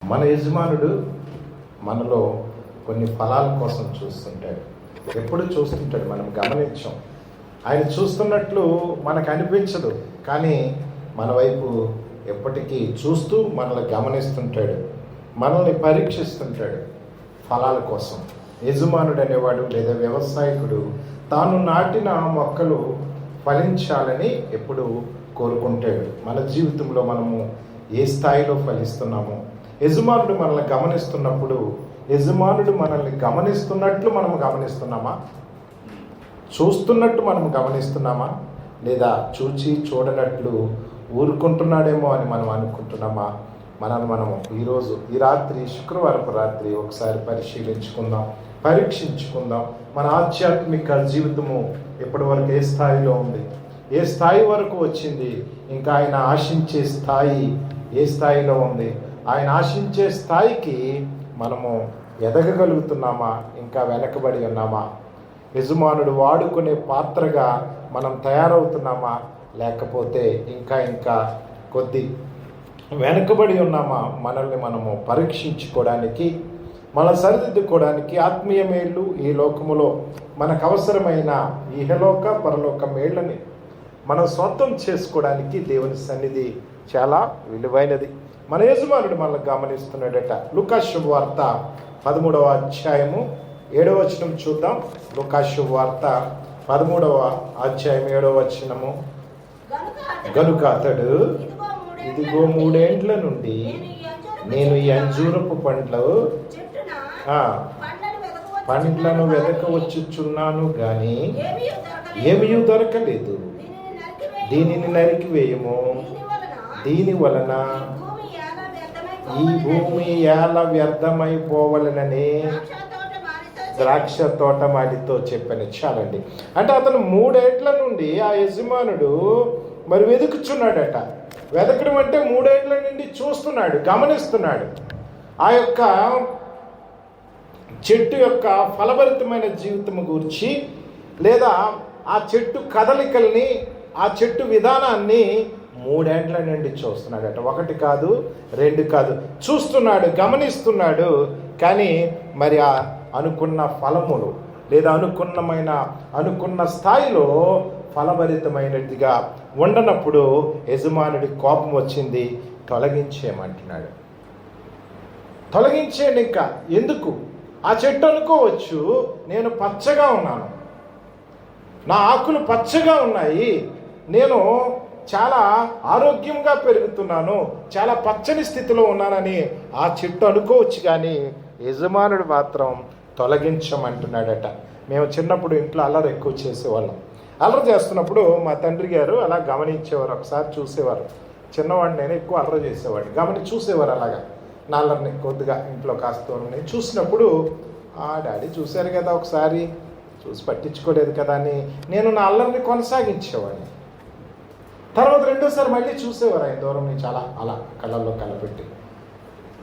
మన యజమానుడు మనలో కొన్ని ఫలాల కోసం చూస్తుంటాడు. ఎప్పుడు చూస్తుంటాడు, మనం గమనించాం. ఆయన చూస్తున్నట్లు మనకు అనిపించదు, కానీ మన వైపు ఎప్పటికీ చూస్తూ మనల్ని గమనిస్తుంటాడు, మనల్ని పరీక్షిస్తుంటాడు ఫలాల కోసం. యజమానుడు అనేవాడు లేదా వ్యవసాయకుడు తాను నాటిన మొక్కలు ఫలించాలని ఎప్పుడు కోరుకుంటాడు. మన జీవితంలో మనము ఏ స్థాయిలో ఫలిస్తున్నామో, యజమానుడు మనల్ని గమనిస్తున్నప్పుడు యజమానుడు మనల్ని గమనిస్తున్నట్లు మనము గమనిస్తున్నామా, చూస్తున్నట్టు మనము గమనిస్తున్నామా, లేదా చూడనట్లు ఊరుకుంటున్నాడేమో అని మనం అనుకుంటున్నామా? మనము ఈరోజు ఈ రాత్రి, శుక్రవారపు రాత్రి ఒకసారి పరిశీలించుకుందాం, పరీక్షించుకుందాం. మన ఆధ్యాత్మిక జీవితము ఇప్పటి వరకు ఏ స్థాయిలో ఉంది, ఏ స్థాయి వరకు వచ్చింది, ఇంకా ఆయన ఆశించే స్థాయి ఏ స్థాయిలో ఉంది, ఆయన ఆశించే స్థాయికి మనము ఎదగగలుగుతున్నామా, ఇంకా వెనకబడి ఉన్నామా? యజమానుడు వాడుకునే పాత్రగా మనం తయారవుతున్నామా, లేకపోతే ఇంకా కొద్ది వెనకబడి ఉన్నామా? మనల్ని మనము పరీక్షించుకోవడానికి, మన సరిదిద్దుకోవడానికి, ఆత్మీయ మేళ్ళు ఈ లోకములో మనకు అవసరమైన ఇహలోక పరలోక మేళ్ళని మనం సొంతం చేసుకోవడానికి దేవుని సన్నిధి చాలా విలువైనది. మన యజమానుడు మనల్ని గమనిస్తున్నాడట. లూకా శుభవార్త 13వ అధ్యాయము 7వ వచనం చూద్దాం. లూకా శుభవార్త 13వ అధ్యాయం 7వ వచనము. గనుక అతడు, ఇదిగో 3 ఏండ్ల నుండి నేను ఈ అంజూరపు పండ్లను వెదకవచ్చుచున్నాను, గాని ఏమీ దొరకలేదు. దీనిని నరికివేయము, దీని వలన ఈ భూమి ఎలా వ్యర్థమైపోవలనని ద్రాక్ష తోట మాడితో చెప్పాను. చాలండి. అంటే అతను 3 ఏళ్ల నుండి ఆ యజమానుడు మరి వెతుకుచున్నాడట. వెతకడం అంటే 3 ఏళ్ల నుండి చూస్తున్నాడు, గమనిస్తున్నాడు. ఆ యొక్క చెట్టు యొక్క ఫలభరితమైన జీవితం గురించి, లేదా ఆ చెట్టు కదలికల్ని, ఆ చెట్టు విధానాన్ని 3 ఏళ్ల నుండి చూస్తున్నాడట. 1 కాదు, 2 కాదు, చూస్తున్నాడు, గమనిస్తున్నాడు. కానీ మరి ఆ అనుకున్న ఫలములు లేదా అనుకున్న స్థాయిలో ఫలభరితమైనదిగా ఉండనప్పుడు యజమానుడి కోపం వచ్చింది. తొలగించేయమంటున్నాడు. తొలగించేయండి. ఇంకా ఎందుకు? ఆ చెట్టు అనుకోవచ్చు, నేను పచ్చగా ఉన్నాను, నా ఆకులు పచ్చగా ఉన్నాయి, నేను చాలా ఆరోగ్యంగా పెరుగుతున్నాను, చాలా పచ్చని స్థితిలో ఉన్నానని ఆ చెట్టు అనుకోవచ్చు. కానీ యజమానుడు మాత్రం తొలగించమంటున్నాడట. మేము చిన్నప్పుడు ఇంట్లో అల్లరి ఎక్కువ చేసేవాళ్ళం. అల్లరి చేస్తున్నప్పుడు మా తండ్రి గారు అలా గమనించేవారు, ఒకసారి చూసేవారు. చిన్నవాడిని నేను ఎక్కువ అల్లరి చేసేవాడిని, చూసేవారు అలాగా నా అల్లరిని. కొద్దిగా ఇంట్లో కాస్త చూసినప్పుడు, డాడీ చూశారు కదా ఒకసారి, చూసి పట్టించుకోలేదు కదా అని నేను నా అల్లరిని కొనసాగించేవాడిని. తర్వాత 2వసారి మళ్ళీ చూసేవారు ఆయన దూరం నుంచి, అలా కళ్ళల్లో కళ్ళపెట్టి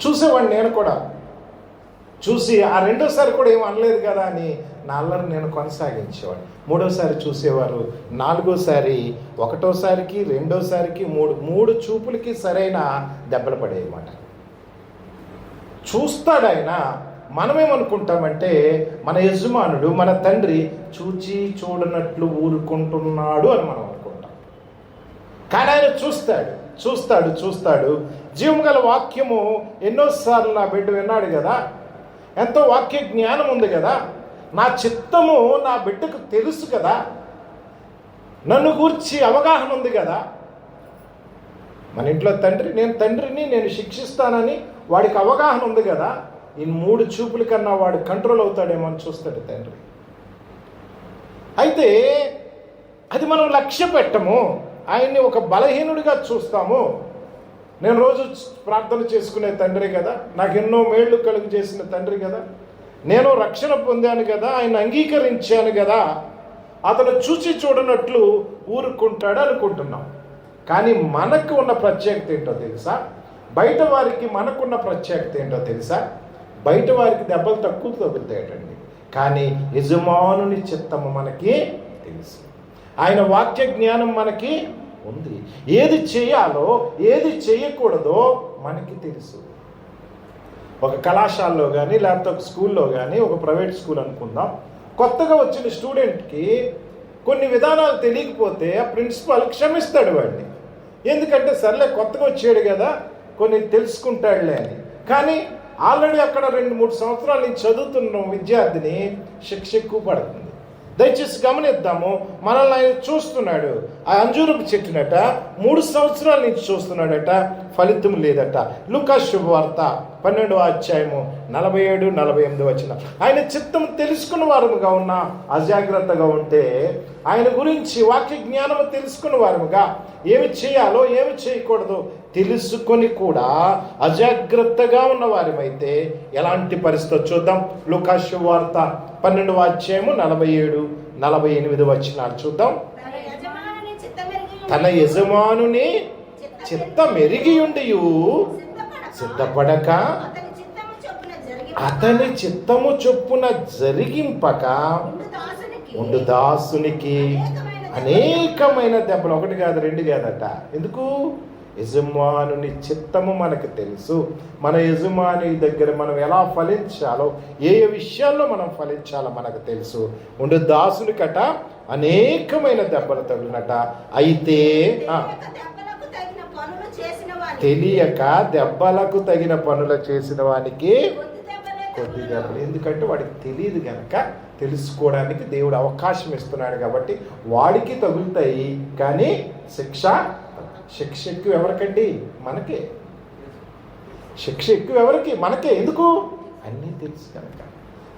చూసేవాడిని. నేను కూడా చూసి ఆ 2వసారి కూడా ఏం అనలేదు కదా అని నా అల్లరిని నేను కొనసాగించేవాడిని. 3వసారి చూసేవారు, 4వసారి, 1వసారికి, 2వసారికి, 3 చూపులకి సరైన దెబ్బలు పడేయమాట. చూస్తాడు ఆయన. మనమేమనుకుంటామంటే మన యజమానుడు, మన తండ్రి చూడనట్లు ఊరుకుంటున్నాడు అని మనం అనుకుంటాం. కానీ ఆయన చూస్తాడు. జీవం గల వాక్యము ఎన్నోసార్లు నా బిడ్డ విన్నాడు కదా, ఎంతో వాక్య జ్ఞానం ఉంది కదా, నా చిత్తము నా బిడ్డకు తెలుసు కదా, నన్ను గూర్చి అవగాహన ఉంది కదా. మన ఇంట్లో తండ్రిని నేను శిక్షిస్తానని వాడికి అవగాహన ఉంది కదా. ఈ 3 చూపుల కన్నా వాడు కంట్రోల్ అవుతాడేమో అని చూస్తాడు తండ్రి. అయితే అది మనం లక్ష్య పెట్టము, ఆయన్ని ఒక బలహీనుడిగా చూస్తాము. నేను రోజు ప్రార్థన చేసుకునే తండ్రి కదా, నాకు ఎన్నో మేళ్లు కలుగు చేసిన తండ్రి కదా, నేను రక్షణ పొందాను కదా, ఆయన అంగీకరించాను కదా, అతను చూడనట్లు ఊరుకుంటాడు అనుకుంటున్నాం. కానీ మనకు ఉన్న ప్రత్యేకత ఏంటో తెలుసా? బయట వారికి మనకున్న ప్రత్యేకత ఏంటో తెలుసా? బయట వారికి దెబ్బలు తక్కువ తగులుతాయటండి, కానీ యజమానుని చిత్తము మనకి తెలుసు. ఆయన వాక్య జ్ఞానం మనకి ఉంది. ఏది చేయాలో ఏది చేయకూడదో మనకి తెలుసు. ఒక కళాశాలలో కానీ లేకపోతే ఒక స్కూల్లో కానీ, ఒక ప్రైవేట్ స్కూల్ అనుకుందాం, కొత్తగా వచ్చిన స్టూడెంట్కి కొన్ని విధానాలు తెలియకపోతే ఆ ప్రిన్సిపాల్ క్షమిస్తాడు వాడిని. ఎందుకంటే సర్లే కొత్తగా వచ్చాడు కదా, కొన్ని తెలుసుకుంటాడులే అని. కానీ ఆల్రెడీ అక్కడ 2-3 సంవత్సరాల నుంచి చదువుతున్న విద్యార్థిని శిక్ష ఎక్కువ పడుతుంది. దయచేసి గమనిద్దాము. మనల్ని ఆయన చూస్తున్నాడు. ఆ అంజూరపు చెట్టునట 3 సంవత్సరాల నుంచి చూస్తున్నాడట, ఫలితం లేదట. లూకా శుభవార్త 12వ అధ్యాయము 47-48 వచనం. ఆయన చిత్తం తెలుసుకున్న వారముగా ఉన్నా అజాగ్రత్తగా ఉంటే, ఆయన గురించి వాక్య జ్ఞానము తెలుసుకున్న వారముగా ఏమి చేయాలో ఏమి చేయకూడదో తెలుసుకొని కూడా అజాగ్రత్తగా ఉన్న వారమైతే ఎలాంటి పరిస్థితి చూద్దాం. లూకా శుభవార్త 12వ అధ్యాయము 47-48 వచనాలు చూద్దాం. తన యజమానుని చిత్తమెరిగి ఉండియు సిద్ధపడక అతని చిత్తము చొప్పున జరిగింపక ఉండు దాసునికి అనేకమైన దెబ్బలు. 1 కాదు 2 కాదట. ఎందుకు? యజమానుని చిత్తము మనకు తెలుసు. మన యజమాని దగ్గర మనం ఎలా ఫలించాలో, ఏ విషయాల్లో మనం ఫలించాలో మనకు తెలుసు. ఉండు దాసునికట అనేకమైన దెబ్బలు తగిలినట. అయితే తెలియక దెబ్బలకు తగిన పనులు చేసిన వానికి కొద్ది దెబ్బలు. ఎందుకంటే వాడికి తెలియదు కనుక తెలుసుకోవడానికి దేవుడు అవకాశం ఇస్తున్నాడు కాబట్టి వాడికి తగులుతాయి. కానీ శిక్ష ఎక్కువ ఎవరికండి? మనకే. శిక్ష ఎక్కువ ఎవరికి? మనకే. ఎందుకు? అన్నీ తెలుసు కనుక.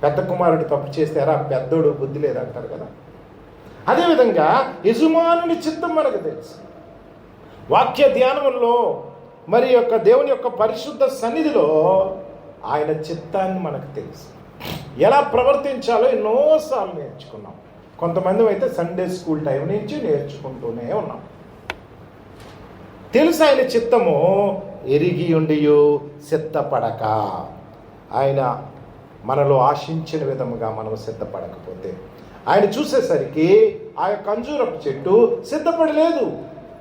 పెద్ద కుమారుడు తప్పు చేస్తారా, పెద్దోడు బుద్ధి లేదంటారు కదా. అదేవిధంగా యజమానుని చిత్తం మనకు తెలుసు. వాక్య ధ్యానంలో మరి యొక్క దేవుని యొక్క పరిశుద్ధ సన్నిధిలో ఆయన చిత్తాన్ని మనకు తెలుసు. ఎలా ప్రవర్తించాలో ఎన్నోసార్లు నేర్చుకున్నాం. కొంతమంది అయితే సండే స్కూల్ టైం నుంచి నేర్చుకుంటూనే ఉన్నాం. తెలుసు ఆయన చిత్తము. ఎరిగి ఉండియు సిద్ధపడక, ఆయన మనలో ఆశించిన విధముగా మనం సిద్ధపడకపోతే, ఆయన చూసేసరికి ఆ యొక్క అంజూరపు చెట్టు సిద్ధపడలేదు,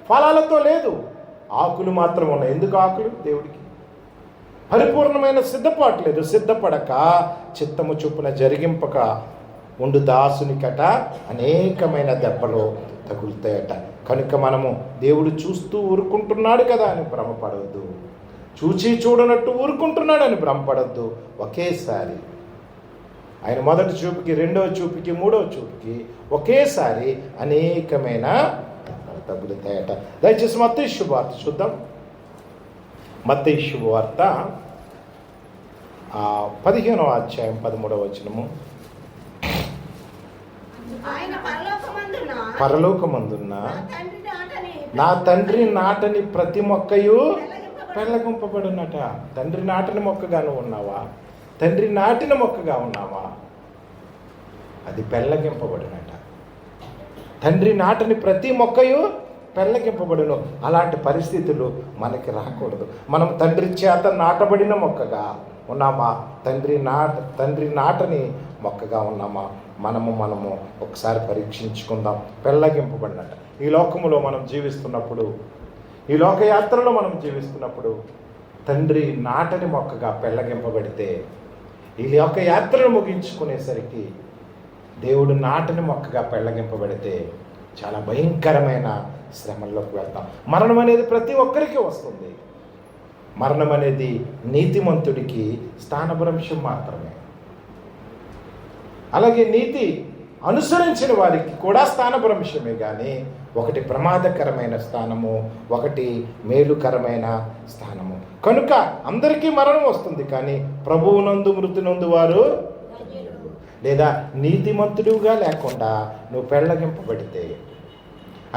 ఫలాలతో లేదు, ఆకులు మాత్రం ఉన్నాయి. ఎందుకు ఆకులు? దేవుడికి పరిపూర్ణమైన సిద్ధపాటు లేదు. సిద్ధపడక చిత్తము చొప్పున జరిగింపక ఉండు దాసునికట అనేకమైన దెబ్బలు తగులుతాయట. కనుక మనము దేవుడు చూస్తూ ఊరుకుంటున్నాడు కదా అని భ్రమపడవద్దు. చూచి చూడనట్టు ఊరుకుంటున్నాడు అని భ్రమపడద్దు. ఒకేసారి ఆయన మొదటి చూపుకి, రెండవ చూపుకి, మూడవ చూపుకి ఒకేసారి అనేకమైన తగులుతాయట. దయచేసి మత్తయి శుభవార్త చూద్దాం. మత్తయి శుభవార్త 15వ అధ్యాయం 13వ వచనము. పరలోకమందున్న నా తండ్రి నాటని ప్రతి మొక్కయు పెళ్ళగింపబడునట. తండ్రి నాటని మొక్కగా నువ్వు ఉన్నావా? తండ్రి నాటిన మొక్కగా ఉన్నావా? అది పెళ్ళగింపబడినట. తండ్రి నాటని ప్రతి మొక్కయు పెళ్ళగింపబడును. అలాంటి పరిస్థితులు మనకి రాకూడదు. మనం తండ్రి చేత నాటబడిన మొక్కగా ఉన్నామా? తండ్రి నాటని మొక్కగా ఉన్నామా? మనము ఒకసారి పరీక్షించుకుందాం. పెళ్ళగింపబడినట్ట. ఈ లోకములో మనం జీవిస్తున్నప్పుడు, ఈ లోకయాత్రలో మనం జీవిస్తున్నప్పుడు తండ్రి నాటని మొక్కగా పెళ్ళగింపబడితే, ఈ లోకయాత్రను ముగించుకునేసరికి దేవుడు నాటని మొక్కగా పెళ్ళగింపబడితే చాలా భయంకరమైన శ్రమల్లోకి వెళ్తాం. మరణం అనేది ప్రతి ఒక్కరికి వస్తుంది. మరణం అనేది నీతిమంతుడికి స్థానభ్రంశం మాత్రమే. అలాగే నీతి అనుసరించిన వారికి కూడా స్థానభ్రంశమే. కానీ ఒకటి ప్రమాదకరమైన స్థానము, ఒకటి మేలుకరమైన స్థానము. కనుక అందరికీ మరణం వస్తుంది. కానీ ప్రభువునందు మృతి నందు వారు, లేదా నీతిమంతుడుగా లేకుండా నువ్వు పెళ్ళగింపబడితే,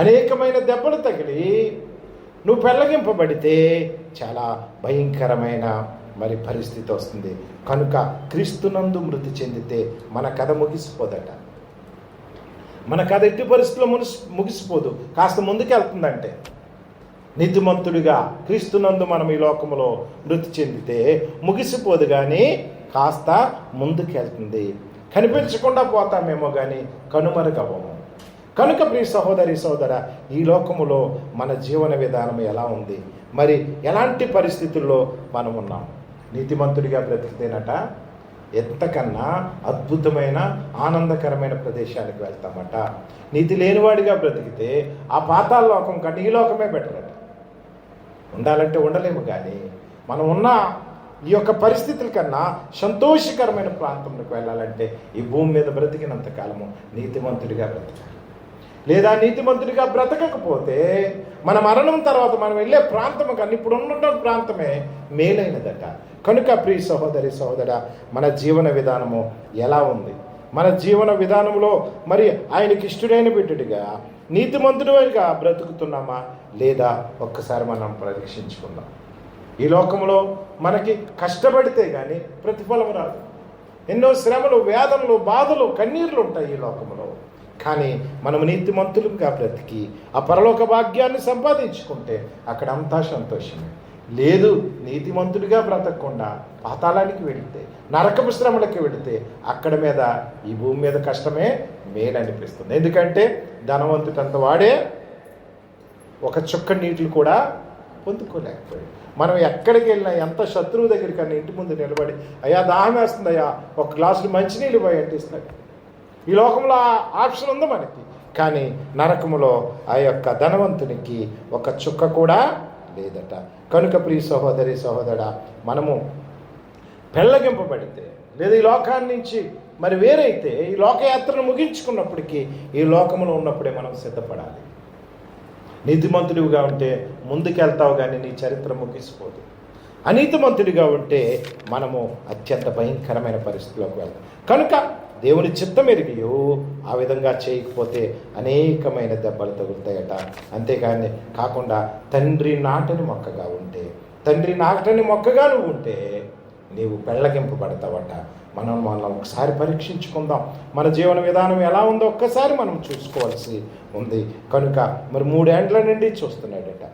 అనేకమైన దెబ్బలు తగిలి నువ్వు పెళ్ళగింపబడితే చాలా భయంకరమైన మరి పరిస్థితి వస్తుంది. కనుక క్రీస్తునందు మృతి చెందితే మన కథ ముగిసిపోదట. మన కథ ఎట్టి పరిస్థితుల్లో ముగిసిపోదు. కాస్త ముందుకెళ్తుందంటే, నీతిమంతుడిగా క్రీస్తునందు మనం ఈ లోకంలో మృతి చెందితే ముగిసిపోదు, కానీ కాస్త ముందుకెళ్తుంది. కనిపించకుండా పోతామేమో కానీ కనుమరుగవ్వము. కనుక ప్రియ సహోదరి సోదర, ఈ లోకములో మన జీవన విధానం ఎలా ఉంది, మరి ఎలాంటి పరిస్థితుల్లో మనం ఉన్నాం? నీతిమంతుడిగా బ్రతికితేనట ఎంతకన్నా అద్భుతమైన ఆనందకరమైన ప్రదేశానికి వెళ్తామట. నీతి లేనివాడిగా బ్రతికితే ఆ పాతాళ లోకం కంటే ఈ లోకమే బెటర్ అట. ఉండాలంటే ఉండలేము, కానీ మనం ఉన్న ఈ యొక్క పరిస్థితుల కన్నా సంతోషకరమైన ప్రాంతంలోకి వెళ్ళాలంటే ఈ భూమి మీద బ్రతికినంత కాలము నీతిమంతుడిగా బ్రతకాలి. లేదా నీతిమంతుడిగా బ్రతకకపోతే మన మరణం తర్వాత మనం వెళ్ళే ప్రాంతము కన్నా ఇప్పుడు ఉన్న ప్రాంతమే మేలైనదట. కనుక ప్రియ సహోదరి సహోదర, మన జీవన విధానము ఎలా ఉంది? మన జీవన విధానంలో మరి ఆయనకి ఇష్టడైన బిడ్డడిగా నీతిమంతుడిగా బ్రతుకుతున్నామా లేదా ఒక్కసారి మనం పరీక్షించుకుందాం. ఈ లోకంలో మనకి కష్టపడితే కానీ ప్రతిఫలం రాదు. ఎన్నో శ్రమలు, వేదనలు, బాధలు, కన్నీర్లు ఉంటాయి ఈ లోకంలో. కానీ మనం నీతిమంతులుగా బ్రతికి ఆ పరలోక భాగ్యాన్ని సంపాదించుకుంటే అక్కడ అంతా సంతోషమే. లేదు, నీతిమంతుడిగా బ్రతకకుండా పాతాళానికి వెళితే, నరకపు శ్రమలకి వెళితే అక్కడ మీద ఈ భూమి మీద కష్టమే మేలనిపిస్తుంది. ఎందుకంటే ధనవంతుడంత వాడే ఒక చుక్క నీటిని కూడా పొందుకోలేకపోయాడు. మనం ఎక్కడికి వెళ్ళినా, ఎంత శత్రువు దగ్గరికి కన్నా ఇంటి ముందు నిలబడి, అయ్యా దాహం వేస్తుంది, అయ్యా ఒక గ్లాసులు మంచినీళ్ళు పోయి అంటే ఇస్తాడు. ఈ లోకంలో ఆ ఆప్షన్ ఉంది మనకి. కానీ నరకములో ఆ యొక్క ధనవంతునికి ఒక చుక్క కూడా లేదట. కనుక ప్రియ సహోదరి సహోదరా, మనము పెళ్ళగింపబడితే లేదా ఈ లోకాన్ని నుంచి మరి వేరైతే ఈ లోకయాత్రను ముగించుకున్నప్పటికీ ఈ లోకంలో ఉన్నప్పుడే మనం సిద్ధపడాలి. నీతిమంతుడిగా ఉంటే ముందుకెళ్తావు, కానీ నీ చరిత్ర ముగిసిపోదు. అనీతిమంతుడిగా ఉంటే మనము అత్యంత భయంకరమైన పరిస్థితిలోకి వెళ్తాం. కనుక దేవుని చిత్తం ఎరిగియో ఆ విధంగా చేయకపోతే అనేకమైన దెబ్బలు తగులుతాయట. అంతేకాని కాకుండా తండ్రి నాటని మొక్కగా ఉంటే, తండ్రి నాటని మొక్కగా నువ్వు ఉంటే నీవు పెళ్ళగింపబడతావట. మనం ఒకసారి పరీక్షించుకుందాం. మన జీవన విధానం ఎలా ఉందో ఒక్కసారి మనం చూసుకోవాల్సి ఉంది. కనుక మరి 3 ఏండ్ల నుండి చూస్తున్నాడట,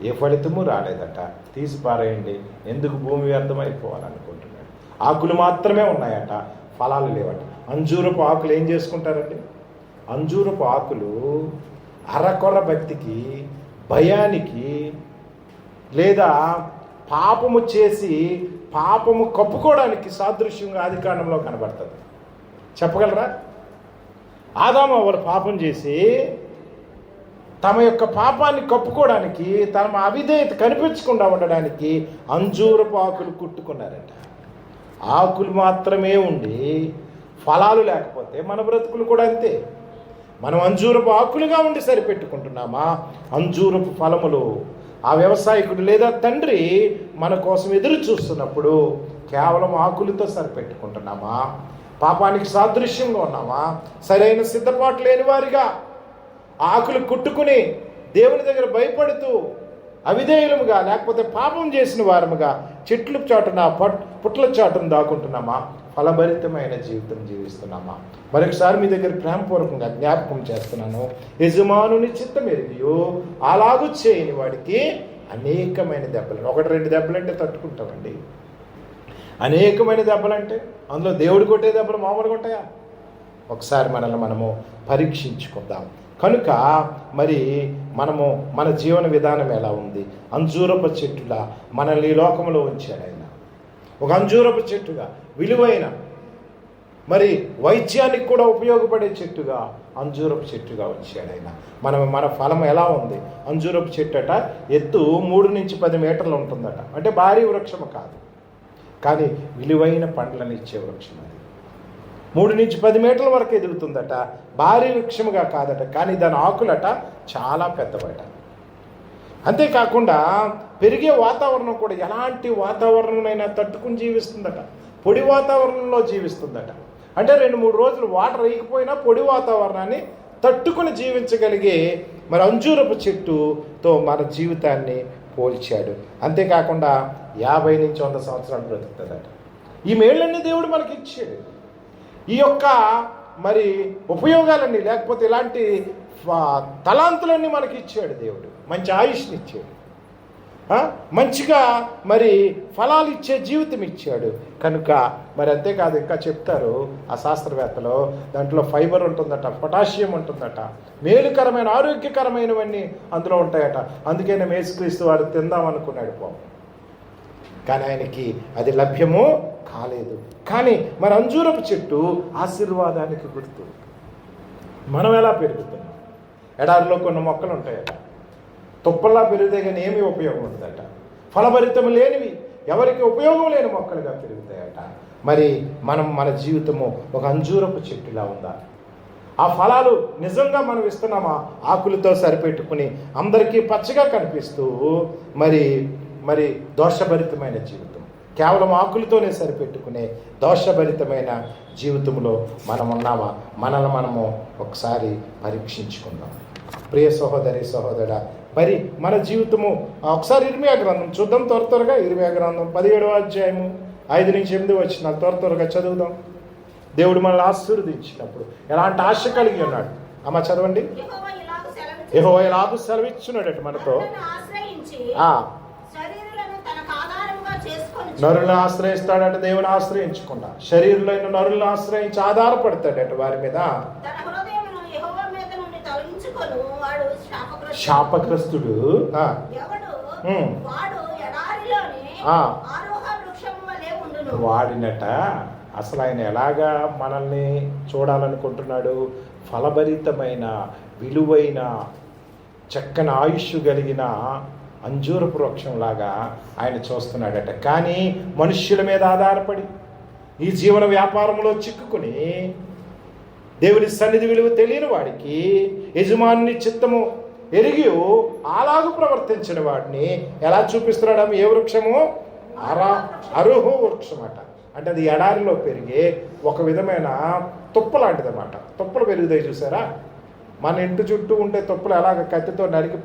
ఏ ఫలితము రాలేదట. తీసి పారేయండి, ఎందుకు భూమి వ్యర్థమైపోవాలనుకుంటున్నాడు. ఆకులు మాత్రమే ఉన్నాయట, ఫలాలు లేవట. అంజూరపు ఆకులు ఏం చేసుకుంటారండి? అంజూరపు ఆకులు అరకొర భక్తికి, భయానికి, లేదా పాపము చేసి పాపము కప్పుకోవడానికి సాదృశ్యంగా ఆదికాండంలో కనబడుతుంది. చెప్పగలరా? ఆదాము వాళ్ళు పాపం చేసి తమ యొక్క పాపాన్ని కప్పుకోవడానికి, తమ అవిధేయత కనిపించకుండా ఉండడానికి అంజూరపు ఆకులు కుట్టుకున్నారంట. ఆకులు మాత్రమే ఉండి ఫలాలు లేకపోతే మన బ్రతుకులు కూడా అంతే. మనం అంజూరపు ఆకులుగా ఉండి సరిపెట్టుకుంటున్నామా? అంజూరపు ఫలములు ఆ వ్యవసాయకుడు లేదా తండ్రి మన కోసం ఎదురు చూస్తున్నప్పుడు కేవలం ఆకులతో సరిపెట్టుకుంటున్నామా? పాపానికి సాదృశ్యంగా ఉన్నామా? సరైన సిద్ధపాటు లేని వారిగా ఆకులు కుట్టుకుని దేవుని దగ్గర భయపడుతూ అవిధేయులముగా, లేకపోతే పాపం చేసిన వారముగా చెట్ల చాటున పుట్ల చాటును దాక్కుంటున్నామా? ఫలభరితమైన జీవితం జీవిస్తున్నామా? మరొకసారి మీ దగ్గర ప్రేమపూర్వకంగా జ్ఞాపకం చేస్తున్నాను. యజమానుని చిత్తం ఎరిగియో అలాగూ చేయని వాడికి అనేకమైన దెబ్బలు. 1-2 దెబ్బలంటే తట్టుకుంటామండి. అనేకమైన దెబ్బలంటే అందులో దేవుడు కొట్టే దెబ్బలు మామూలుగా ఉంటాయా? ఒకసారి మనల్ని మనము పరీక్షించుకుందాం. కనుక మరి మనము మన జీవన విధానం ఎలా ఉంది? అంజూరపు చెట్టులా మనల్ని ఈ లోకంలో ఉంచాడు ఆయన. ఒక అంజూరపు చెట్టుగా, విలువైన మరి వైద్యానికి కూడా ఉపయోగపడే చెట్టుగా అంజూరపు చెట్టుగా ఉంచాడు ఆయన. మన ఫలం ఎలా ఉంది? అంజూరపు చెట్టు అట ఎత్తు 3-10 మీటర్లు ఉంటుందట. అంటే భారీ వృక్షము కాదు, కానీ విలువైన పండ్లను ఇచ్చే వృక్షం అది. 3-10 మీటర్ల వరకు ఎదుగుతుందట. భారీ వృక్షముగా కాదట, కానీ దాని ఆకులట చాలా పెద్దవట. అంతేకాకుండా పెరిగే వాతావరణం కూడా ఎలాంటి వాతావరణమైనా తట్టుకుని జీవిస్తుందట. పొడి వాతావరణంలో జీవిస్తుందట. అంటే 2-3 రోజులు వాటర్ వేయకపోయినా పొడి వాతావరణాన్ని తట్టుకుని జీవించగలిగే మరి అంజూరపు చెట్టుతో మన జీవితాన్ని పోల్చాడు. అంతేకాకుండా 50-100 సంవత్సరాలు బ్రతుకుతుందట. ఈ మేళ్ళన్నీ దేవుడు మనకి ఇచ్చాడు. ఈ యొక్క మరి ఉపయోగాలన్నీ, లేకపోతే ఇలాంటి తలాంతులన్నీ మనకి ఇచ్చాడు దేవుడు. మంచి ఆయుష్ని ఇచ్చాడు, మంచిగా మరి ఫలాలు ఇచ్చే జీవితం ఇచ్చాడు. కనుక మరి అంతేకాదు, ఇంకా చెప్తారు ఆ శాస్త్రవేత్తలు, దాంట్లో ఫైబర్ ఉంటుందట, పొటాషియం ఉంటుందట, మేలుకరమైన ఆరోగ్యకరమైనవన్నీ అందులో ఉంటాయట. అందుకే యేసుక్రీస్తు వారు తిందాం అనుకున్నాడు పాపం. కానీ ఆయనకి అది లభ్యము కాలేదు. కానీ మరి అంజూరపు చెట్టు ఆశీర్వాదానికి గుర్తు. మనం ఎలా పెరుగుతున్నాం? ఎడారిలో కొన్ని మొక్కలు ఉంటాయట, తుప్పల్లా పెరిగితే కానీ ఏమీ ఉపయోగం ఉండదట. ఫలభరితం లేనివి, ఎవరికి ఉపయోగం లేని మొక్కలుగా పెరుగుతాయట. మరి మన జీవితము ఒక అంజూరపు చెట్టులా ఉందా? ఆ ఫలాలు నిజంగా మనం ఇస్తున్నామా? ఆకులతో సరిపెట్టుకుని అందరికీ పచ్చగా కనిపిస్తూ మరి దోషభరితమైన జీవితం, కేవలం ఆకులతోనే సరిపెట్టుకునే దోషభరితమైన జీవితంలో మనం ఉన్నామా? మనల్ని మనము ఒకసారి పరీక్షించుకుందాం. ప్రియ సహోదరి సహోదరుడా, మరి మన జీవితము ఒకసారి ఇర్మియా గ్రంథం చూద్దాం. త్వరగా ఇర్మియా గ్రంథం 17వ అధ్యాయము 5-8 వచనాలు త్వరగా చదువుదాం. దేవుడు మనల్ని ఆశీర్వదించినప్పుడు ఎలాంటి ఆశ కలిగి ఉన్నాడు? అమ్మ చదవండి. యెహోవా ఇలాగు సెలవిచ్చున్నాడట మనతో, నరులను ఆశ్రయిస్తాడట. దేవుని ఆశ్రయించకుండా శరీరులైన నరులను ఆశ్రయించి ఆధారపడతాడట వారి మీద. శాపగ్రస్తుడు వాడినట. అసలు ఆయన ఎలాగా మనల్ని చూడాలనుకుంటున్నాడు? ఫలభరితమైన, విలువైన, చక్కని ఆయుష్ కలిగిన అంజూరపు వృక్షంలాగా ఆయన చూస్తున్నాడట. కానీ మనుష్యుల మీద ఆధారపడి ఈ జీవన వ్యాపారంలో చిక్కుకుని దేవుని సన్నిధి విలువ తెలియని వాడికి, యజమాని చిత్తము ఎరిగి అలాగూ ప్రవర్తించిన వాడిని ఎలా చూపిస్తున్నాడు? ఏ వృక్షము? అరుహు వృక్షం అట. అంటే అది ఎడారిలో పెరిగే ఒక విధమైన తుప్ప లాంటిది అన్నమాట. తుప్పలు పెరుగుతాయి చూసారా? మన ఇంటి చుట్టూ ఉండే తుప్పలు ఎలాగ కత్తితో నరికి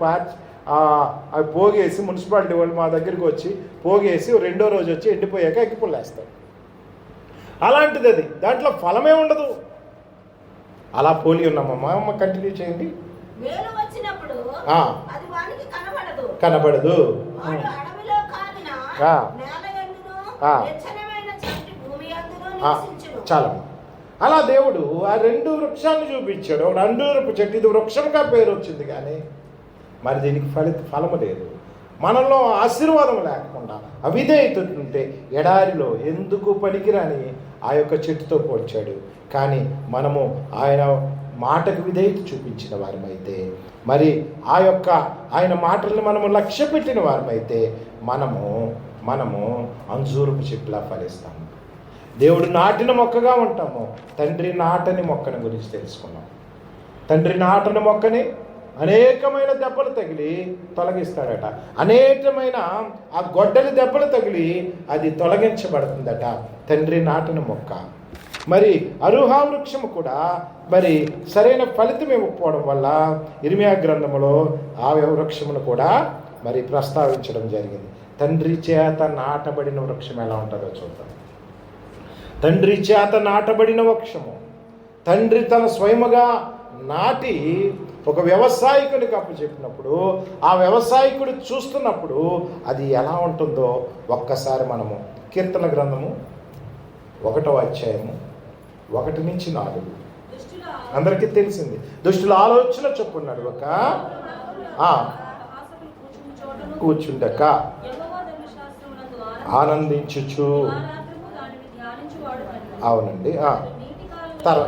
అవి పోగేసి మున్సిపాలిటీ వాళ్ళు మా దగ్గరికి వచ్చి పోగేసి రెండో రోజు వచ్చి ఎండిపోయాక ఎగ్గిపుల్లు వేస్తారు. అలాంటిది అది. దాంట్లో ఫలమే ఉండదు. అలా పోలి ఉన్నామమ్మా. అమ్మ కంటిన్యూ చేయండి. కనబడదు. చాలా. అలా దేవుడు ఆ 2 వృక్షాలను చూపించాడు. ఒక అంజూరపు చెట్టు, ఇది వృక్షంగా పేరు వచ్చింది, కానీ మరి దీనికి ఫలము లేదు. మనలో ఆశీర్వాదం లేకుండా అవిధేయత ఉంటే ఎడారిలో ఎందుకు పనికిరాని ఆ యొక్క చెట్టుతో పోల్చాడు. కానీ మనము ఆయన మాటకు విధేయత చూపించిన వారమైతే, మరి ఆయన మాటలను మనము లక్ష్య పెట్టిన వారమైతే మనము అంజూరపు చెట్టులా ఫలిస్తాము. దేవుడు నాటిన మొక్కగా ఉంటాము. తండ్రి నాటని మొక్కని గురించి తెలుసుకున్నాం. తండ్రి నాటని మొక్కని అనేకమైన దెబ్బలు తగిలి తొలగిస్తాడట. అనేకమైన ఆ గొడ్డలి దెబ్బలు తగిలి అది తొలగించబడుతుందట. తండ్రి నాటిన మొక్క. మరి అరుహా వృక్షము కూడా మరి సరైన ఫలితం ఇవ్వకపోవడం వల్ల ఇర్మియా గ్రంథములో ఆ వృక్షమును కూడా మరి ప్రస్తావించడం జరిగింది. తండ్రి చేత నాటబడిన వృక్షం ఎలా ఉంటుందో చూద్దాం. తండ్రి చేత నాటబడిన వృక్షము, తండ్రి తన స్వయముగా నాటి ఒక వ్యవసాయకుడికి అప్పచెప్పినప్పుడు, ఆ వ్యవసాయకుడు చూస్తున్నప్పుడు అది ఎలా ఉంటుందో ఒక్కసారి మనము కీర్తన గ్రంథము 1వ అధ్యాయము 1-4 అందరికీ తెలిసింది. దుష్టుల ఆలోచన చొప్పున్నాడు ఒక కూర్చుండక ఆనందించుచు. అవునండి.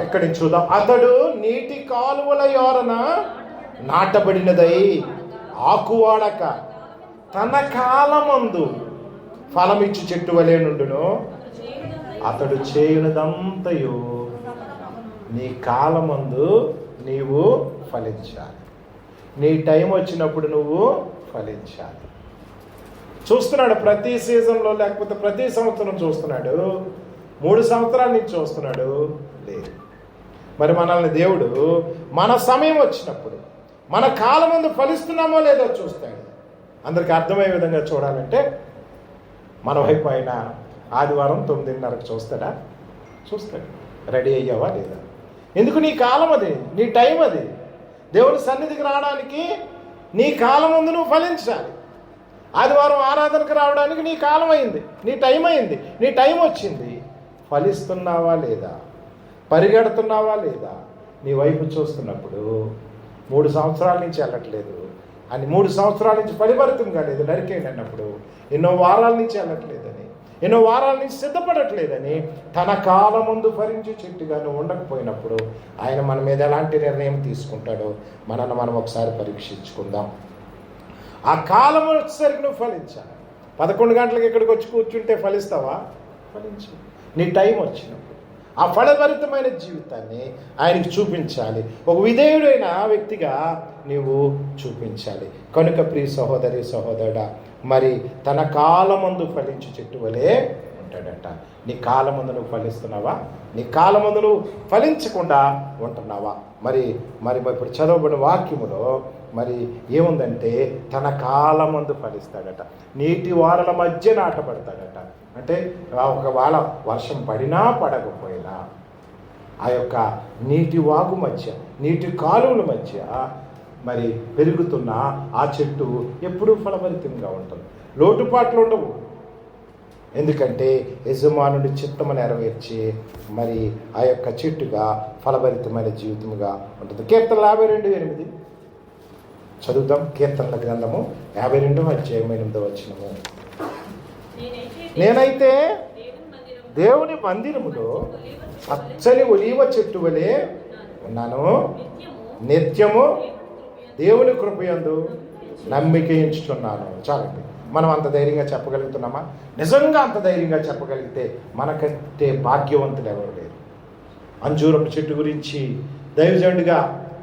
ఇక్కడ చూద్దాం. అతడు నీటి కాలువల యోరన నాటబడినదై ఆకువాడక తన కాలమందు ఫలమిచ్చు చెట్టు వలె నుండును. అతడు చేయునదంతయు నీ కాలమందు నీవు ఫలించాలి. నీ టైం వచ్చినప్పుడు నువ్వు ఫలించాలి. చూస్తున్నాడు ప్రతి సీజన్లో, లేకపోతే ప్రతి సంవత్సరం చూస్తున్నాడు. 3 సంవత్సరాల నుంచి చూస్తున్నాడు, లేదు. మరి మనల్ని దేవుడు మన సమయం వచ్చినప్పుడు, మన కాలం ముందు ఫలిస్తున్నామో లేదో చూస్తాడు. అందరికి అర్థమయ్యే విధంగా చూడాలంటే మన వైపు ఆయన ఆదివారం 9:30కు చూస్తాడా? చూస్తాడు. రెడీ అయ్యావా లేదా? ఎందుకు? నీ కాలం అది, నీ టైం అది. దేవుని సన్నిధికి రావడానికి నీ కాలం ముందు నువ్వు ఫలించాలి. ఆదివారం ఆరాధనకు రావడానికి నీ కాలం అయింది, నీ టైం అయింది, నీ టైం వచ్చింది. ఫలిస్తున్నావా లేదా? పరిగెడుతున్నావా లేదా? నీ వైపు చూస్తున్నప్పుడు 3 సంవత్సరాల నుంచి వెళ్ళట్లేదు అని, 3 సంవత్సరాల నుంచి పరివర్తం కాలేదు, నరికేయండి అన్నప్పుడు, ఎన్నో వారాల నుంచి వెళ్ళట్లేదు ఎన్నో వారాల నుంచి సిద్ధపడట్లేదని తన కాలమందు ఫలించే చెట్టుగా నువ్వు ఉండకపోయినప్పుడు ఆయన మన మీద ఎలాంటి నిర్ణయం తీసుకుంటాడో మనల్ని మనం ఒకసారి పరీక్షించుకుందాం. ఆ కాలం వచ్చేసరికి నువ్వు ఫలించాలి. 11 గంటలకు ఇక్కడికి వచ్చి కూర్చుంటే ఫలిస్తావా? ఫలించు. నీ టైం వచ్చినప్పుడు ఆ ఫలభరితమైన జీవితాన్ని ఆయనకి చూపించాలి. ఒక విధేయుడైన వ్యక్తిగా నీవు చూపించాలి. కనుక ప్రియ సహోదరి సహోదరుడా, మరి తన కాలమందు ఫలించు చెట్టు వలె ఉంటాడట. నీ కాలమందు నువ్వు ఫలిస్తున్నావా? నీ కాలమందు నువ్వు ఫలించకుండా ఉంటున్నావా? మరి మరి ఇప్పుడు చదవబడిన వాక్యములో మరి ఏముందంటే తన కాలమందు ఫలిస్తాడట. నీటి వారల మధ్య నాటబడతాడట. అంటే ఒకవేళ వర్షం పడినా పడకపోయినా ఆ యొక్క నీటి వాగు మధ్య, నీటి కాలువల మధ్య మరి పెరుగుతున్న ఆ చెట్టు ఎప్పుడూ ఫలభరితంగా ఉంటుంది. లోటుపాట్లు ఉండవు. ఎందుకంటే యజమానుడి చిత్తము నెరవేర్చి మరి ఆ యొక్క చెట్టుగా ఫలభరితమైన జీవితముగా ఉంటుంది. కీర్తన 52:8 చదువుతాం. కీర్తనల గ్రంథము 52:8 నేనైతే దేవుని మందిరములో పచ్చని ఒలీవ చెట్టు వలె ఉన్నాను, నిత్యము దేవుని కృపయందు నమ్మిక ఉంచుచున్నాను. చాలండి. మనం అంత ధైర్యంగా చెప్పగలుగుతున్నామా? నిజంగా అంత ధైర్యంగా చెప్పగలిగితే మనకంటే భాగ్యవంతులు ఎవరు లేరు. అంజూరపు చెట్టు గురించి దైవజనుడిగా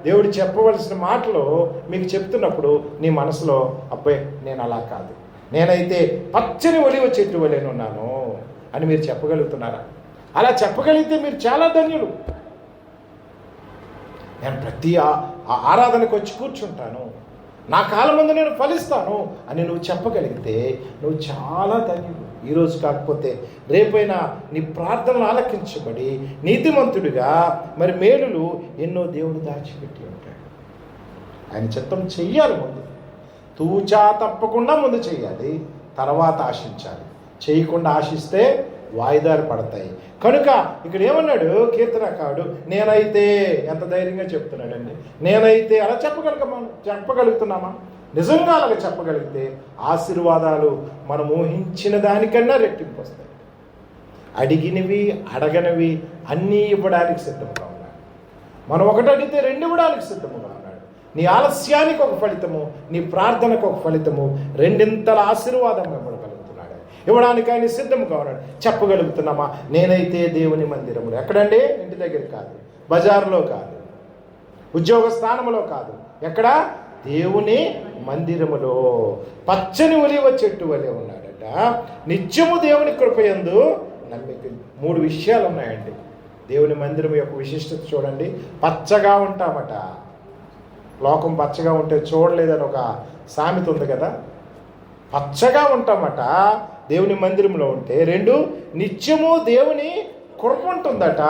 దేవుడు చెప్పవలసిన మాటలు మీకు చెప్తున్నప్పుడు నీ మనసులో అబ్బాయి నేను అలా కాదు, నేనైతే పచ్చని ఒలివ చెట్టు వలెనున్నాను అని మీరు చెప్పగలుగుతున్నారా? అలా చెప్పగలిగితే మీరు చాలా ధన్యులు. నేను ప్రతి ఆరాధనకు వచ్చి కూర్చుంటాను, నా కాలం ముందు నేను ఫలిస్తాను అని నువ్వు చెప్పగలిగితే నువ్వు చాలా ధన్యుడు. ఈరోజు కాకపోతే రేపైనా నీ ప్రార్థనలు ఆలకించబడి నీతిమంతుడిగా మరి మేలులు ఎన్నో దేవుడు దాచిపెట్టి ఉంటాడు. ఆయన చిత్తం చెయ్యాలి. ముందు తూచా తప్పకుండా ముందు చెయ్యాలి, తర్వాత ఆశించాలి. చేయకుండా ఆశిస్తే వాయిదాలు పడతాయి. కనుక ఇక్కడ ఏమన్నాడు కీర్తనకారుడు? నేనైతే, ఎంత ధైర్యంగా చెప్తున్నాడండి. నేనైతే అలా చెప్పగలుగుతున్నామా? నిజంగా అలాగ చెప్పగలిగితే ఆశీర్వాదాలు మనం ఊహించిన దానికన్నా రెట్టింపు వస్తాయి. అడిగినవి అడగనివి అన్నీ ఇవ్వడానికి సిద్ధంగా ఉన్నాడు. మనం ఒకటి అడిగితే 2 ఇవ్వడానికి సిద్ధంగా ఉన్నాడు. నీ ఆలస్యానికి ఒక ఫలితము, నీ ప్రార్థనకు ఒక ఫలితము, 2 ఆశీర్వాదం ఇవ్వడానికి ఆయన సిద్ధంగా ఉన్నాడు. చెప్పగలుగుతున్నామా? నేనైతే దేవుని మందిరములో. ఎక్కడండి? ఇంటి దగ్గర కాదు, బజార్లో కాదు, ఉద్యోగ స్థానంలో కాదు. ఎక్కడ? దేవుని మందిరములో పచ్చని ఒలీవ చెట్టు వలె ఉన్నాడట. నిత్యము దేవుని కృపయందు నమ్మిక. 3 విషయాలు ఉన్నాయండి దేవుని మందిరం యొక్క విశిష్టత. చూడండి, పచ్చగా ఉంటామట. లోకం పచ్చగా ఉంటే చూడలేదని ఒక సామెత ఉంది కదా. పచ్చగా ఉంటామట దేవుని మందిరంలో ఉంటే. 2 నిత్యము దేవుని కృప ఉంటుందట.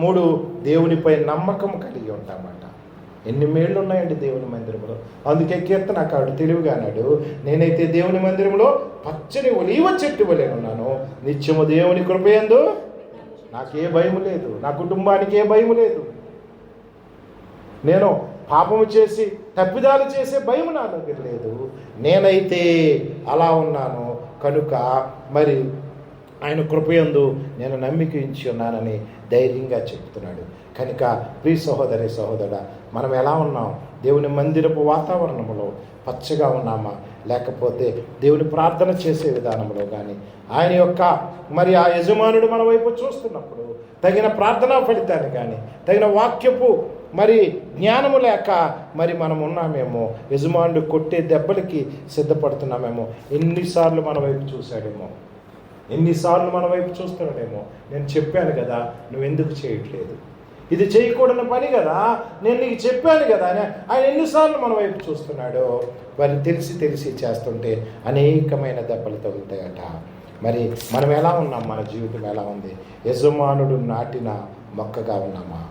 3 దేవునిపై నమ్మకం కలిగి ఉంటామట. ఎన్ని మేళ్ళు ఉన్నాయండి దేవుని మందిరంలో. అందుకే కీర్తనకారుడు తెలివిగా అన్నాడు, నేనైతే దేవుని మందిరంలో పచ్చని ఒలీవ చెట్టు వలె ఉన్నాను, నిత్యము దేవుని కృపయందు నాకే భయం లేదు, నా కుటుంబానికి ఏ భయం లేదు. నేను పాపము చేసి తప్పిదాలు చేసే భయం నా దగ్గర లేదు. నేనైతే అలా ఉన్నాను. కనుక మరి ఆయన కృపయందు నేను నమ్మిక ఉంచి ఉన్నానని ధైర్యంగా చెప్తున్నాడు. కనుక ప్రియ సహోదరి సహోదరుడా, మనం ఎలా ఉన్నాం? దేవుని మందిరపు వాతావరణంలో పచ్చగా ఉన్నామా? లేకపోతే దేవుని ప్రార్థన చేసే విధానంలో కానీ ఆయన యొక్క మరి ఆ యజమానుడు మన వైపు చూస్తున్నప్పుడు తగిన ప్రార్థనా ఫలితాన్ని కానీ తగిన వాక్యపు మరి జ్ఞానము లేక మరి మనం ఉన్నామేమో, యజమానుడు కొట్టే దెబ్బలకి సిద్ధపడుతున్నామేమో. ఎన్నిసార్లు మన వైపు చూశాడేమో, ఎన్నిసార్లు మన వైపు చూస్తున్నాడేమో. నేను చెప్పాను కదా, నువ్వెందుకు చేయట్లేదు? ఇది చేయకూడని పని కదా, నేను నీకు చెప్పాను కదా అని ఆయన ఎన్నిసార్లు మన వైపు చూస్తున్నాడో. మరి తెలిసి చేస్తుంటే అనేకమైన దెబ్బలు తగులుతాయట. మరి మనం ఎలా ఉన్నాం? మన జీవితం ఎలా ఉంది? యజమానుడు నాటిన మొక్కగా ఉన్నామా?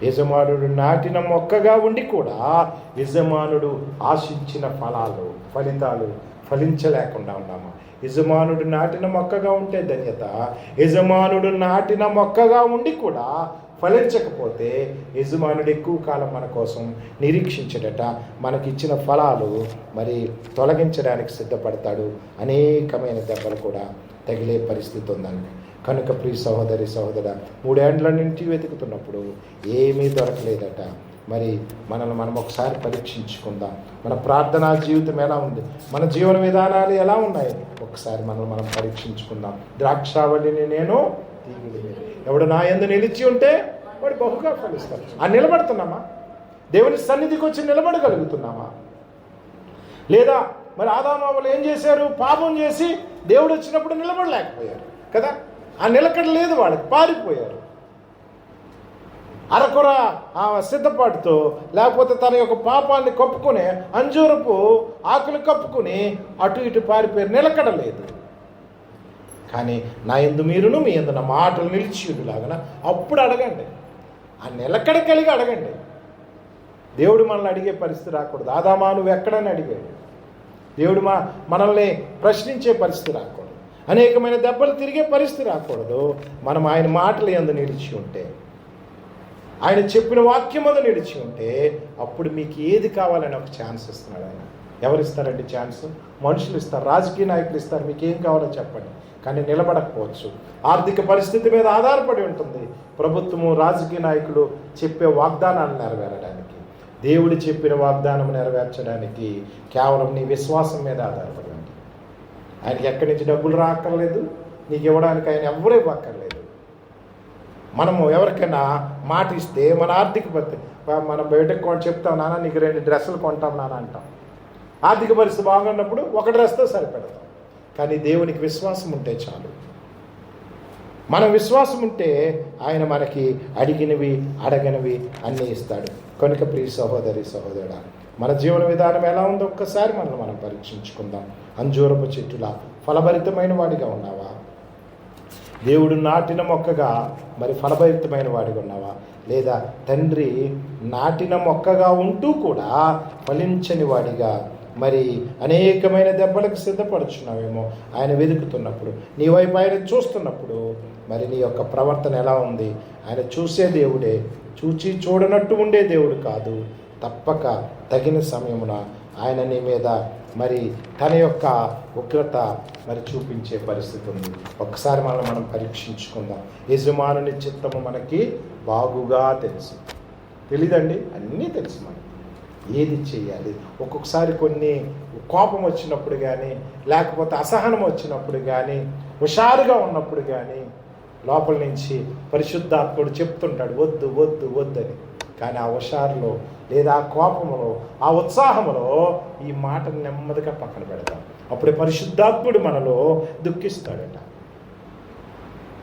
యజమానుడు నాటిన మొక్కగా ఉండి కూడా యజమానుడు ఆశించిన ఫలితాలు ఫలించలేకుండా ఉన్నామా? యజమానుడు నాటిన మొక్కగా ఉంటే ధన్యత. యజమానుడు నాటిన మొక్కగా ఉండి కూడా ఫలించకపోతే యజమానుడు ఎక్కువ కాలం మన కోసం నిరీక్షించడట, మనకిచ్చిన ఫలాలు మరి తొలగించడానికి సిద్ధపడతాడు. అనేకమైన దెబ్బలు కూడా తగిలే పరిస్థితి ఉందండి. కనుక ప్రియ సహోదరి సహోదర, 3 ఏండ్ల నుంచి వెతుకుతున్నప్పుడు ఏమీ దొరకలేదట. మరి మనల్ని మనం ఒకసారి పరీక్షించుకుందాం. మన ప్రార్థనా జీవితం ఎలా ఉంది, మన జీవన విధానాలు ఎలా ఉన్నాయి, ఒకసారి మనల్ని మనం పరీక్షించుకుందాం. ద్రాక్షావళిని నేను తీగలి వేరు. ఎవడు నా యందు నిలిచి ఉంటే వాడు బహుగా ఫలిస్తాడు. నిలబడుతున్నామా? దేవుని సన్నిధికి వచ్చి నిలబడగలుగుతున్నామా? లేదా మరి ఆదామావులు ఏం చేశారు? పాపం చేసి దేవుడు వచ్చినప్పుడు నిలబడలేకపోయారు కదా. నిలకడ లేదు, వాళ్ళకి పారిపోయారు. అరకొర సిద్ధపాటుతో, లేకపోతే తన యొక్క పాపాన్ని కప్పుకునే అంజూరపు ఆకులు కప్పుకుని అటు ఇటు పారిపోయారు. నిలకడలేదు. కానీ నా యందు మీరును మీ యందు నా మాటలు నిలిచియులాగన అప్పుడు అడగండి. నిలకడ కలిగి అడగండి. దేవుడు మనల్ని అడిగే పరిస్థితి రాకూడదు. ఆదామా నువ్వు ఎక్కడని అడిగాడు. దేవుడు మనల్ని ప్రశ్నించే పరిస్థితి రాకూడదు. అనేకమైన దెబ్బలు తిరిగే పరిస్థితి రాకూడదు. మనం ఆయన మాటలు యందు నిలిచి ఉంటే, ఆయన చెప్పిన వాక్యం మీద నిలిచి ఉంటే, అప్పుడు మీకు ఏది కావాలని ఒక ఛాన్స్ ఇస్తున్నాడు ఆయన. ఎవరిస్తారండి ఛాన్స్? మనుషులు ఇస్తారు, రాజకీయ నాయకులు ఇస్తారు. మీకు ఏం కావాలో చెప్పండి. కానీ నిలబడకపోవచ్చు. ఆర్థిక పరిస్థితి మీద ఆధారపడి ఉంటుంది. ప్రభుత్వము, రాజకీయ నాయకులు చెప్పే వాగ్దానాలు నెరవేరడానికి, దేవుడు చెప్పిన వాగ్దానం నెరవేర్చడానికి కేవలం నీ విశ్వాసం మీద ఆధారపడి ఉంటుంది. ఆయనకి ఎక్కడి నుంచి డబ్బులు రాక్కర్లేదు, నీకు ఇవ్వడానికి ఆయన ఎవరూ ఇవ్వక్కర్లేదు. మనము ఎవరికైనా మాట ఇస్తే మన ఆర్థిక పరిస్థితి, మనం బయటకు చెప్తాం, నాన్న నీకు 2 డ్రెస్సులు కొంటాం నాన్న అంటాం. ఆర్థిక పరిస్థితి బాగున్నప్పుడు ఒక డ్రెస్తో సరిపెడతాం. కానీ దేవునికి విశ్వాసం ఉంటే చాలు. మన విశ్వాసం ఉంటే ఆయన మనకి అడిగినవి అడగనివి అన్నీ ఇస్తాడు. కనుక ప్రియ సహోదరి సహోదరుడా, మన జీవన విధానం ఎలా ఉందో ఒక్కసారి మనం పరీక్షించుకుందాం. అంజూరపు చెట్టులా ఫలభరితమైన వాడిగా ఉన్నావా? దేవుడు నాటిన మొక్కగా మరి ఫలభరితమైన వాడిగా ఉన్నావా? లేదా తండ్రి నాటిన మొక్కగా ఉంటూ కూడా ఫలించని వాడిగా మరి అనేకమైన దెబ్బలకు సిద్ధపడుచున్నావేమో. ఆయన వెతుకుతున్నప్పుడు, నీ వైపు ఆయన చూస్తున్నప్పుడు మరి నీ యొక్క ప్రవర్తన ఎలా ఉంది? ఆయన చూసే దేవుడే, చూచి చూడనట్టు ఉండే దేవుడు కాదు. తప్పక తగిన సమయమున ఆయన నీ మీద మరి తన యొక్క ఉగ్రత మరి చూపించే పరిస్థితి ఉంది. ఒక్కసారి మనం పరీక్షించుకుందాం. యజమానుని చిత్తము మనకి బాగుగా తెలుసు. తెలీదండి, అన్నీ తెలుసు మనకి. ఏది చేయాలి? ఒక్కొక్కసారి కొన్ని కోపం వచ్చినప్పుడు కానీ, లేకపోతే అసహనం వచ్చినప్పుడు కానీ, హుషారుగా ఉన్నప్పుడు కానీ లోపల నుంచి పరిశుద్ధాత్ముడు చెప్తుంటాడు వద్దు వద్దు వద్దని. కానీ ఆ హుషారులో లేదా ఆ కోపంలో, ఆ ఉత్సాహంలో ఈ మాటను నెమ్మదిగా పక్కన పెడతాం. అప్పుడే పరిశుద్ధాత్ముడు మనలో దుఃఖిస్తాడట.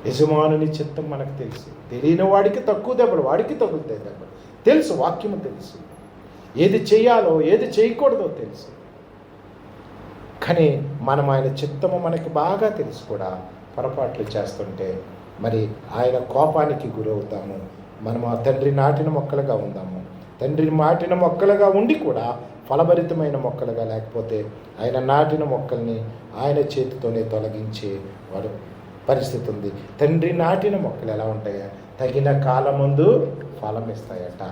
యజమానుని చిత్తం మనకు తెలుసు. తెలియని వాడికి తక్కువ దెబ్బలు, వాడికి తగులుతాయి దెబ్బలు. తెలుసు, వాక్యము తెలుసు. ఏది చేయాలో ఏది చేయకూడదో తెలుసు. కానీ మనం ఆయన చిత్తము మనకి బాగా తెలుసు కూడా పొరపాట్లు చేస్తుంటే మరి ఆయన కోపానికి గురవుతాము. మనం ఆ తండ్రి నాటిన మొక్కలుగా ఉందాము. తండ్రి నాటిన మొక్కలుగా ఉండి కూడా ఫలభరితమైన మొక్కలుగా లేకపోతే ఆయన నాటిన మొక్కల్ని ఆయన చేతితోనే తొలగించే వాడు పరిస్థితి ఉంది. తండ్రి నాటిన మొక్కలు ఎలా ఉంటాయా? తగిన కాలమందు ఫలం ఇస్తాయట.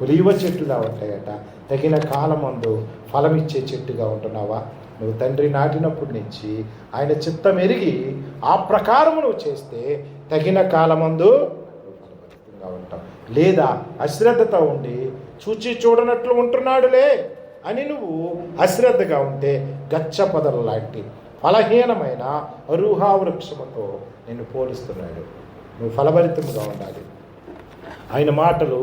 ఒలీవ చెట్టులా ఉంటాయట. తగిన కాలమందు ఫలం ఇచ్చే చెట్టుగా ఉంటున్నావా? నువ్వు తండ్రి నాటినప్పటి నుంచి ఆయన చిత్తం ఎరిగి ఆ ప్రకారం నువ్వు చేస్తే తగిన కాలమందు ఫలభరితంగా ఉంటావు. లేదా అశ్రద్ధతో ఉండి చూచి చూడనట్లు ఉంటున్నాడులే అని నువ్వు అశ్రద్ధగా ఉంటే గచ్చ పొదల లాంటి ఫలహీనమైన అరుహా వృక్షముతో నిన్ను పోలుస్తున్నాడు. నువ్వు ఫలభరితంగా ఉండాలి. ఆయన మాటలు,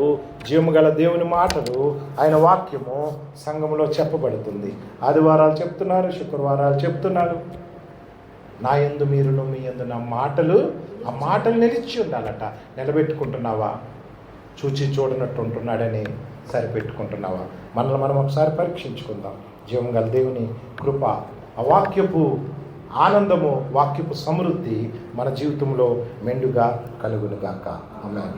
జీవముగల దేవుని మాటలు, ఆయన వాక్యము సంఘంలో చెప్పబడుతుంది. ఆదివారాలు చెప్తున్నారు, శుక్రవారాలు చెప్తున్నారు. నా యందు మీరును మీ యందు నా మాటలు, ఆ మాటలు నిలిచి ఉండాలట. నిలబెట్టుకుంటున్నావా? చూచి చూడనట్టు ఉంటున్నాడని సరిపెట్టుకుంటున్నావా? మనల్ని మనం ఒకసారి పరీక్షించుకుందాం. జీవముగల దేవుని కృప, ఆ వాక్యపు ఆనందము, వాక్యపు సమృద్ధి మన జీవితంలో మెండుగా కలుగునుగాక. ఆమేన్.